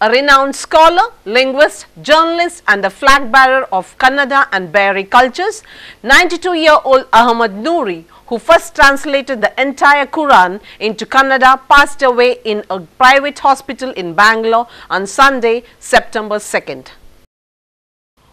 A renowned scholar, linguist, journalist and the flag bearer of Kannada and Beri cultures, 92-year-old Ahmad Noori, who first translated the entire Quran into Kannada, passed away in a private hospital in Bangalore on Sunday, September 2nd.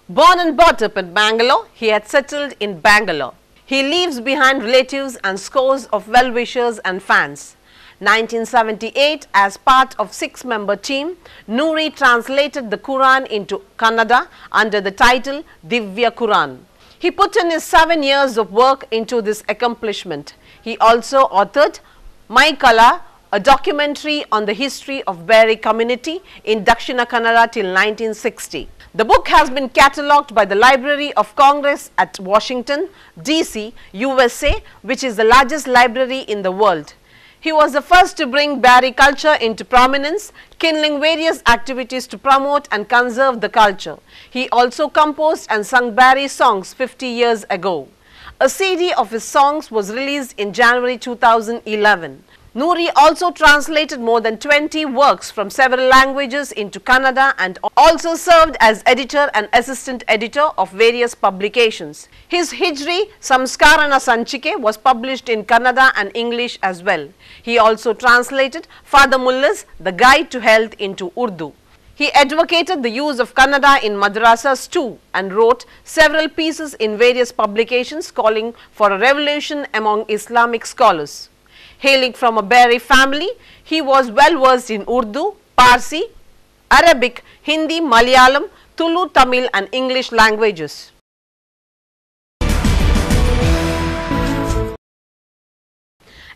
Born and brought up in Bangalore, he had settled in Bangalore. He leaves behind relatives and scores of well-wishers and fans. 1978, as part of six-member team, Noori translated the Quran into Kannada under the title Divya Quran. He put in his 7 years of work into this accomplishment. He also authored My Kala, a documentary on the history of Beri community in Dakshina Kannada till 1960. The book has been catalogued by the Library of Congress at Washington, D.C., USA, which is the largest library in the world. He was the first to bring Beri culture into prominence, kindling various activities to promote and conserve the culture. He also composed and sung Beri songs 50 years ago. A CD of his songs was released in January 2011. Noori also translated more than 20 works from several languages into Kannada and also served as editor and assistant editor of various publications. His Hijri Samskarana Sanchike was published in Kannada and English as well. He also translated Father Mulla's The Guide to Health into Urdu. He advocated the use of Kannada in madrasas too and wrote several pieces in various publications calling for a revolution among Islamic scholars. Hailing from a Beri family, he was well versed in Urdu, Parsi, Arabic, Hindi, Malayalam, Tulu, Tamil and English languages.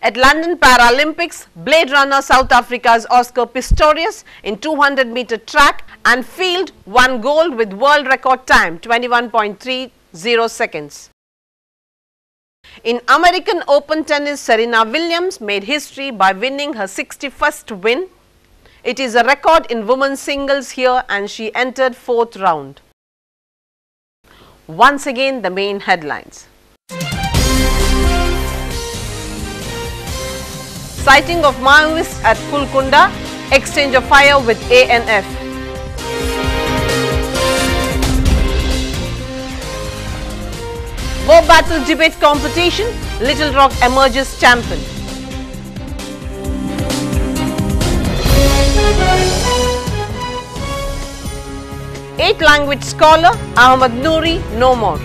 At London Paralympics, Blade Runner South Africa's Oscar Pistorius in 200-meter track and field won gold with world record time 21.30 seconds. In American Open tennis, Serena Williams made history by winning her 61st win. It is a record in women's singles here and she entered 4th round. Once again, the main headlines. Sighting of Maoists at Kulkunda, exchange of fire with ANF. War battle debate competition, Little Rock emerges champion. Eight-language scholar Ahmad Noori no more.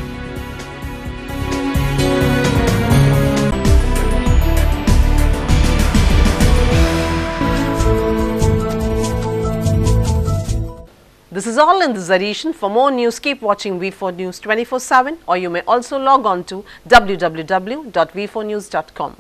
This is all in this edition. For more news, keep watching V4 News 24/7 or you may also log on to www.v4news.com.